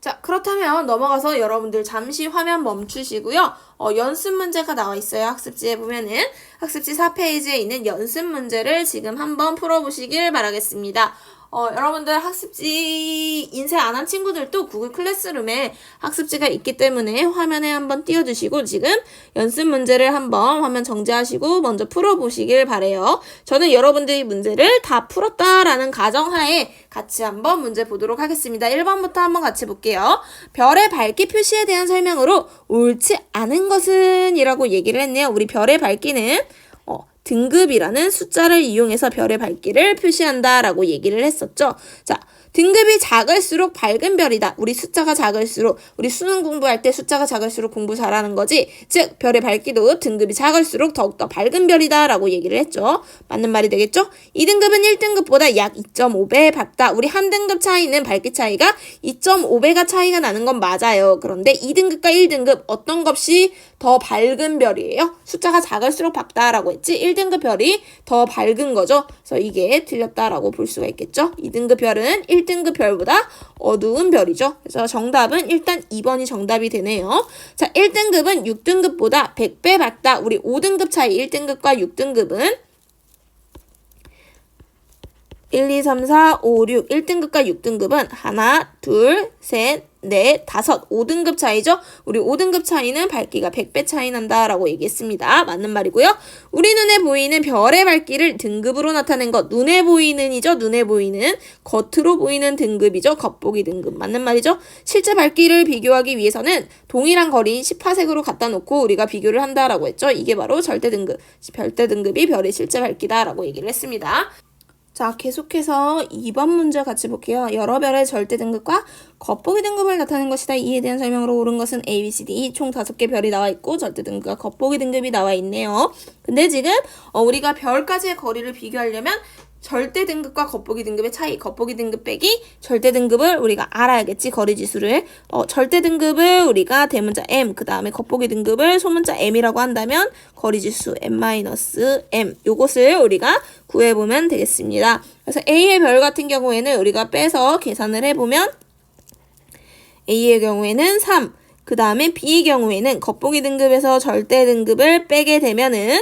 자, 그렇다면 넘어가서 여러분들 잠시 화면 멈추시고요. 연습 문제가 나와 있어요. 학습지에 보면은 학습지 4페이지에 있는 연습 문제를 지금 한번 풀어보시길 바라겠습니다. 여러분들 학습지 인쇄 안 한 친구들도 구글 클래스룸에 학습지가 있기 때문에 화면에 한번 띄워주시고 지금 연습 문제를 한번 화면 정지하시고 먼저 풀어보시길 바래요. 저는 여러분들이 문제를 다 풀었다라는 가정하에 같이 한번 문제 보도록 하겠습니다. 1번부터 한번 같이 볼게요. 별의 밝기 표시에 대한 설명으로 옳지 않은 것은 이라고 얘기를 했네요. 우리 별의 밝기는 등급이라는 숫자를 이용해서 별의 밝기를 표시한다라고 얘기를 했었죠. 자, 등급이 작을수록 밝은 별이다. 우리 숫자가 작을수록 우리 수능 공부할 때 숫자가 작을수록 공부 잘하는 거지. 즉 별의 밝기도 등급이 작을수록 더욱더 밝은 별이다 라고 얘기를 했죠. 맞는 말이 되겠죠? 2등급은 1등급보다 약 2.5배 밝다. 우리 한 등급 차이는 밝기 차이가 2.5배가 차이가 나는 건 맞아요. 그런데 2등급과 1등급 어떤 것이 더 밝은 별이에요? 숫자가 작을수록 밝다라고 했지. 1등급 별이 더 밝은 거죠. 그래서 이게 틀렸다라고 볼 수가 있겠죠. 2등급 별은 1등급 별보다 어두운 별이죠. 그래서 정답은 일단 2번이 정답이 되네요. 자, 1등급은 6등급보다 100배 밝다. 우리 5등급 차이 1등급과 6등급은 1, 2, 3, 4, 5, 6 1등급과 6등급은 하나, 둘, 셋, 넷, 다섯 5등급 차이죠. 우리 5등급 차이는 밝기가 100배 차이 난다라고 얘기했습니다. 맞는 말이고요. 우리 눈에 보이는 별의 밝기를 등급으로 나타낸 것 눈에 보이는이죠. 눈에 보이는 겉으로 보이는 등급이죠. 겉보기 등급. 맞는 말이죠. 실제 밝기를 비교하기 위해서는 동일한 거리인 10파섹으로 갖다 놓고 우리가 비교를 한다라고 했죠. 이게 바로 절대 등급, 별대 등급이 별의 실제 밝기다라고 얘기를 했습니다. 자, 계속해서 2번 문제 같이 볼게요. 여러 별의 절대 등급과 겉보기 등급을 나타낸 것이다. 이에 대한 설명으로 옳은 것은 A, B, C, D 총 5개 별이 나와 있고 절대 등급과 겉보기 등급이 나와 있네요. 근데 지금 우리가 별까지의 거리를 비교하려면 절대 등급과 겉보기 등급의 차이, 겉보기 등급 빼기 절대 등급을 우리가 알아야겠지. 거리 지수를 절대 등급을 우리가 대문자 M, 그 다음에 겉보기 등급을 소문자 M이라고 한다면 거리 지수 M-M 요것을 우리가 구해보면 되겠습니다. 그래서 A의 별 같은 경우에는 우리가 빼서 계산을 해보면 A의 경우에는 3, 그 다음에 B의 경우에는 겉보기 등급에서 절대 등급을 빼게 되면은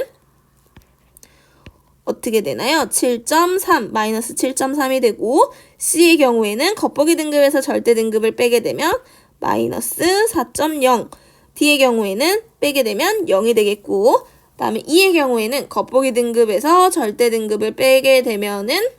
어떻게 되나요? 7.3, 마이너스 7.3이 되고 C의 경우에는 겉보기 등급에서 절대 등급을 빼게 되면 마이너스 4.0, D의 경우에는 빼게 되면 0이 되겠고, 그 다음에 E의 경우에는 겉보기 등급에서 절대 등급을 빼게 되면은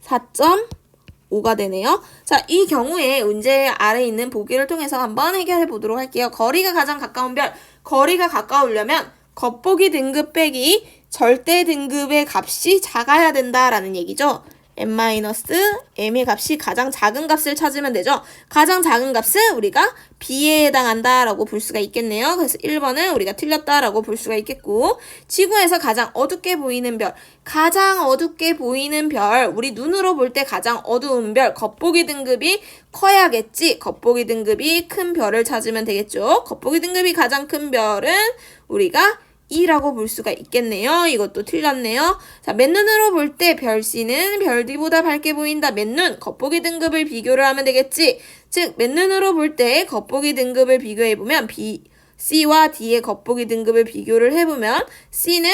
4.5가 되네요. 자, 이 경우에 문제 아래에 있는 보기를 통해서 한번 해결해 보도록 할게요. 거리가 가장 가까운 별, 거리가 가까우려면 겉보기 등급 빼기 절대 등급의 값이 작아야 된다라는 얘기죠. n-m의 값이 가장 작은 값을 찾으면 되죠. 가장 작은 값은 우리가 B에 해당한다라고 볼 수가 있겠네요. 그래서 1번은 우리가 틀렸다라고 볼 수가 있겠고, 지구에서 가장 어둡게 보이는 별, 가장 어둡게 보이는 별, 우리 눈으로 볼 때 가장 어두운 별, 겉보기 등급이 커야겠지. 겉보기 등급이 큰 별을 찾으면 되겠죠. 겉보기 등급이 가장 큰 별은 우리가 2라고 볼 수가 있겠네요. 이것도 틀렸네요. 자, 맨눈으로 볼 때 별 C는 별 D보다 밝게 보인다. 맨눈, 겉보기 등급을 비교를 하면 되겠지. 즉, 맨눈으로 볼 때 겉보기 등급을 비교해보면 C와 D의 겉보기 등급을 비교를 해보면 C는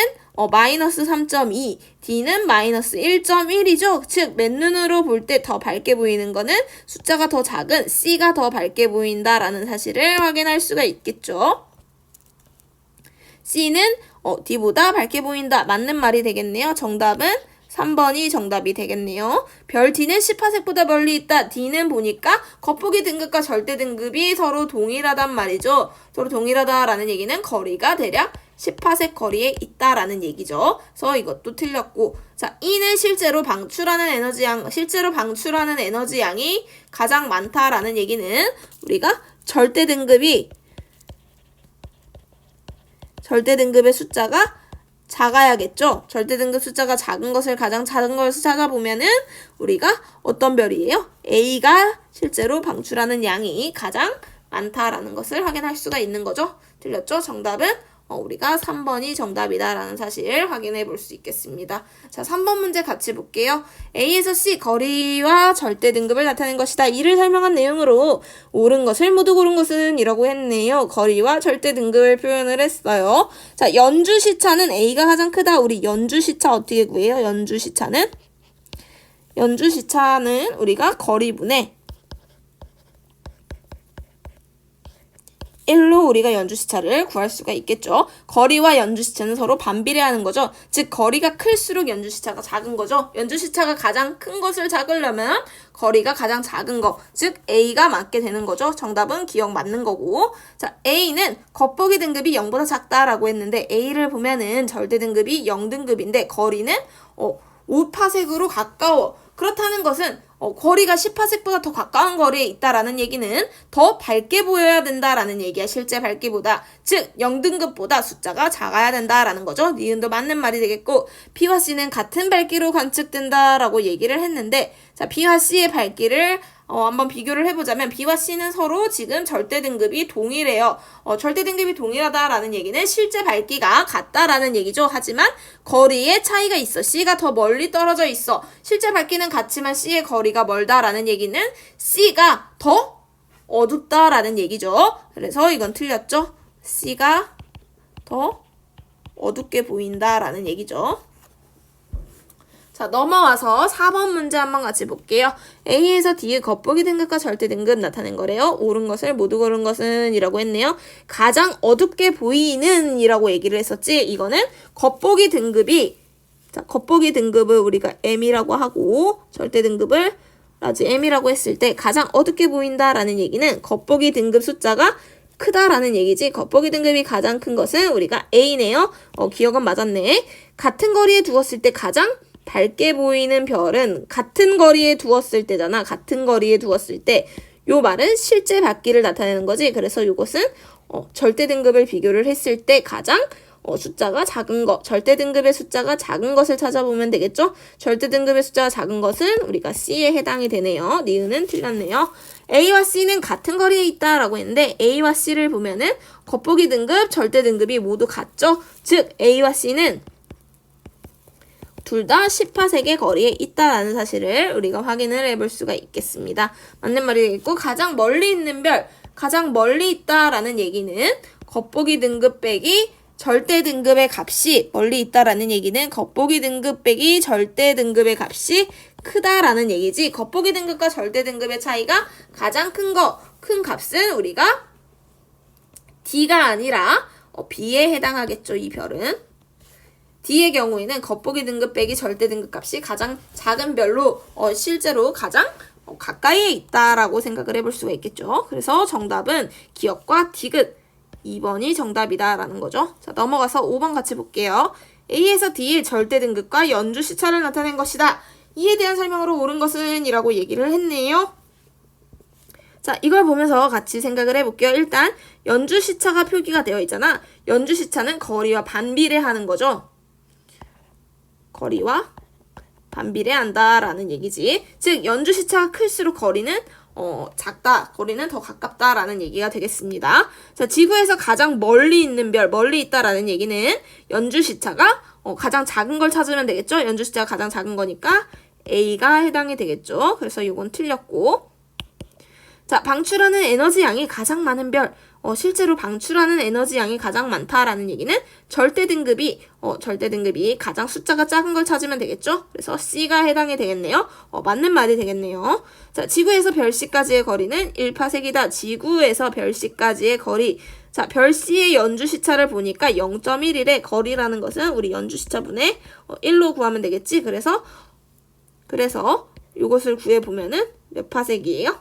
마이너스 3.2, D는 마이너스 1.1이죠. 즉, 맨눈으로 볼 때 더 밝게 보이는 거는 숫자가 더 작은 C가 더 밝게 보인다라는 사실을 확인할 수가 있겠죠. C는 D보다 밝게 보인다. 맞는 말이 되겠네요. 정답은 3번이 정답이 되겠네요. 별 D는 10파섹보다 멀리 있다. D는 보니까 겉보기 등급과 절대 등급이 서로 동일하단 말이죠. 서로 동일하다라는 얘기는 거리가 대략 10파섹 거리에 있다라는 얘기죠. 그래서 이것도 틀렸고, 자, E는 실제로 방출하는 에너지 양이 가장 많다라는 얘기는 우리가 절대 등급의 숫자가 작아야겠죠. 절대 등급 숫자가 작은 것을 가장 작은 것을 찾아보면은 우리가 어떤 별이에요? A가 실제로 방출하는 양이 가장 많다라는 것을 확인할 수가 있는 거죠. 틀렸죠? 정답은 우리가 3번이 정답이다라는 사실을 확인해 볼 수 있겠습니다. 자, 3번 문제 같이 볼게요. A에서 C 거리와 절대 등급을 나타낸 것이다. 이를 설명한 내용으로 옳은 것을 모두 고른 것은 이라고 했네요. 거리와 절대 등급을 표현을 했어요. 자, 연주 시차는 A가 가장 크다. 우리 연주 시차 어떻게 구해요? 연주 시차는 우리가 거리분의 1로 우리가 연주시차를 구할 수가 있겠죠. 거리와 연주시차는 서로 반비례하는 거죠. 즉, 거리가 클수록 연주시차가 작은 거죠. 연주시차가 가장 큰 것을 찾으려면 거리가 가장 작은 거, 즉 A가 맞게 되는 거죠. 정답은 기억 맞는 거고. 자, A는 겉보기 등급이 0보다 작다라고 했는데 A를 보면은 절대 등급이 0등급인데 거리는 5파섹으로 가까워. 그렇다는 것은 거리가 10파섹보다 더 가까운 거리에 있다라는 얘기는 더 밝게 보여야 된다라는 얘기야. 실제 밝기보다. 즉 0등급보다 숫자가 작아야 된다라는 거죠. 니은도 맞는 말이 되겠고, B와 C는 같은 밝기로 관측된다라고 얘기를 했는데, 자, B와 C의 밝기를 한번 비교를 해보자면 B와 C는 서로 지금 절대 등급이 동일해요. 절대 등급이 동일하다라는 얘기는 실제 밝기가 같다라는 얘기죠. 하지만 거리에 차이가 있어. C가 더 멀리 떨어져 있어. 실제 밝기는 같지만 C의 거리가 멀다라는 얘기는 C가 더 어둡다라는 얘기죠. 그래서 이건 틀렸죠. C가 더 어둡게 보인다라는 얘기죠. 자, 넘어와서 4번 문제 한번 같이 볼게요. A에서 D의 겉보기 등급과 절대 등급 나타낸 거래요. 옳은 것을 모두 고른 것은 이라고 했네요. 가장 어둡게 보이는 이라고 얘기를 했었지. 이거는 겉보기 등급이, 자, 겉보기 등급을 우리가 M이라고 하고 절대 등급을 라지 M이라고 했을 때 가장 어둡게 보인다라는 얘기는 겉보기 등급 숫자가 크다라는 얘기지. 겉보기 등급이 가장 큰 것은 우리가 A네요. 기억은 맞았네. 같은 거리에 두었을 때 가장 밝게 보이는 별은 같은 거리에 두었을 때잖아. 같은 거리에 두었을 때. 요 말은 실제 밝기를 나타내는 거지. 그래서 요것은 절대 등급을 비교를 했을 때 가장 숫자가 작은 것, 절대 등급의 숫자가 작은 것을 찾아보면 되겠죠? 절대 등급의 숫자가 작은 것은 우리가 C에 해당이 되네요. 니은은 틀렸네요. A와 C는 같은 거리에 있다라고 했는데 A와 C를 보면은 겉보기 등급, 절대 등급이 모두 같죠? 즉 A와 C는 둘 다 10파섹의 거리에 있다라는 사실을 우리가 확인을 해볼 수가 있겠습니다. 맞는 말이 되겠고, 가장 멀리 있는 별, 가장 멀리 있다라는 얘기는 겉보기 등급 빼기 절대 등급의 값이 멀리 있다라는 얘기는 겉보기 등급 빼기 절대 등급의 값이 크다라는 얘기지. 겉보기 등급과 절대 등급의 차이가 가장 큰 값은 우리가 D가 아니라 B에 해당하겠죠. 이 별은. D의 경우에는 겉보기 등급 빼기 절대 등급 값이 가장 작은 별로 실제로 가장 가까이에 있다라고 생각을 해볼 수가 있겠죠. 그래서 정답은 기억과 디귿 2번이 정답이다라는 거죠. 자, 넘어가서 5번 같이 볼게요. A에서 D의 절대 등급과 연주 시차를 나타낸 것이다. 이에 대한 설명으로 옳은 것은 이라고 얘기를 했네요. 자, 이걸 보면서 같이 생각을 해볼게요. 일단 연주 시차가 표기가 되어 있잖아. 연주 시차는 거리와 반비례하는 거죠. 거리와 반비례한다라는 얘기지. 즉 연주 시차가 클수록 거리는 작다, 거리는 더 가깝다라는 얘기가 되겠습니다. 자, 지구에서 가장 멀리 있는 별, 멀리 있다라는 얘기는 연주 시차가 가장 작은 걸 찾으면 되겠죠. 연주 시차가 가장 작은 거니까 A가 해당이 되겠죠. 그래서 이건 틀렸고. 자, 방출하는 에너지 양이 가장 많은 별. 실제로 방출하는 에너지 양이 가장 많다라는 얘기는 절대 등급이 가장 숫자가 작은 걸 찾으면 되겠죠? 그래서 C가 해당이 되겠네요. 맞는 말이 되겠네요. 자, 지구에서 별C까지의 거리는 1파세기다. 지구에서 별C까지의 거리. 자, 별C의 연주 시차를 보니까 0.1일의 거리라는 것은 우리 연주 시차분의 1로 구하면 되겠지? 그래서 이것을 구해보면은 몇 파세기예요?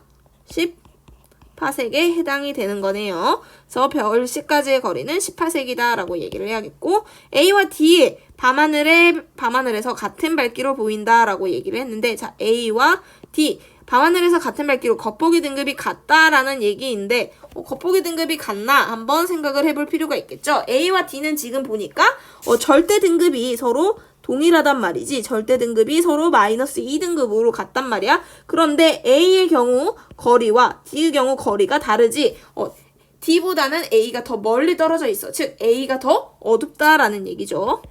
10파세기에 해당이 되는 거네요. 그래서 별 C까지의 거리는 18세기다라고 얘기를 해야겠고, A와 D의 밤하늘에서 같은 밝기로 보인다라고 얘기를 했는데, 자, A와 D 밤하늘에서 같은 밝기로 겉보기 등급이 같다라는 얘기인데, 겉보기 등급이 같나 한번 생각을 해볼 필요가 있겠죠. A와 D는 지금 보니까 절대 등급이 서로 동일하단 말이지. 절대 등급이 서로 마이너스 2등급으로 같단 말이야. 그런데 A의 경우 거리와 D의 경우 거리가 다르지. D보다는 A가 더 멀리 떨어져 있어. 즉 A가 더 어둡다라는 얘기죠.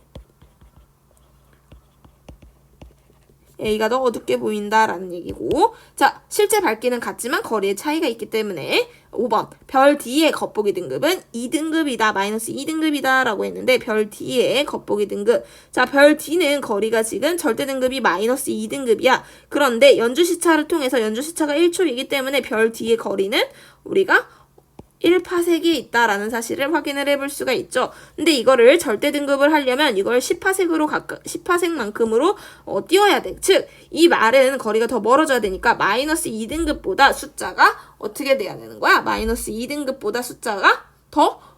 A가 더 어둡게 보인다라는 얘기고, 자, 실제 밝기는 같지만 거리의 차이가 있기 때문에 5번 별 D의 겉보기 등급은 2등급이다. 마이너스 2등급이다 라고 했는데 별 D의 겉보기 등급, 자, 별 D는 거리가 지금 절대 등급이 마이너스 2등급이야. 그런데 연주 시차를 통해서 연주 시차가 1초이기 때문에 별 D의 거리는 우리가 1파색이 있다라는 사실을 확인을 해볼 수가 있죠. 근데 이거를 절대 등급을 하려면 이걸 10파색만큼으로 띄워야 돼. 즉, 이 말은 거리가 더 멀어져야 되니까 마이너스 2등급보다 숫자가 어떻게 돼야 되는 거야? 마이너스 2등급보다 숫자가 더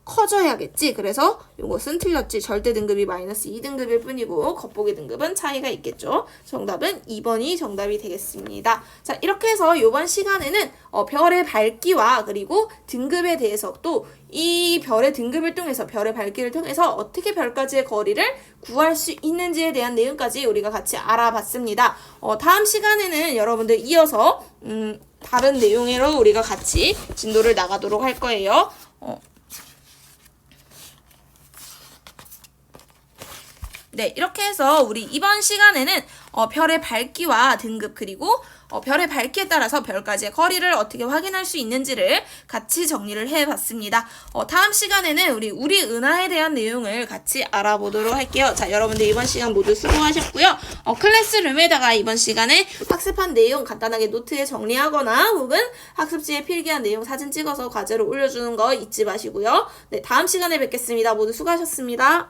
커져야겠지. 그래서 이것은 틀렸지. 절대 등급이 마이너스 2등급일 뿐이고 겉보기 등급은 차이가 있겠죠. 정답은 2번이 정답이 되겠습니다. 자, 이렇게 해서 이번 시간에는 별의 밝기와 그리고 등급에 대해서 또 이 별의 등급을 통해서 별의 밝기를 통해서 어떻게 별까지의 거리를 구할 수 있는지에 대한 내용까지 우리가 같이 알아봤습니다. 다음 시간에는 여러분들 이어서 다른 내용으로 우리가 같이 진도를 나가도록 할 거예요. 네, 이렇게 해서 우리 이번 시간에는 별의 밝기와 등급 그리고 별의 밝기에 따라서 별까지의 거리를 어떻게 확인할 수 있는지를 같이 정리를 해봤습니다. 다음 시간에는 우리 은하에 대한 내용을 같이 알아보도록 할게요. 자, 여러분들 이번 시간 모두 수고하셨고요. 클래스룸에다가 이번 시간에 학습한 내용 간단하게 노트에 정리하거나 혹은 학습지에 필기한 내용 사진 찍어서 과제로 올려주는 거 잊지 마시고요. 네, 다음 시간에 뵙겠습니다. 모두 수고하셨습니다.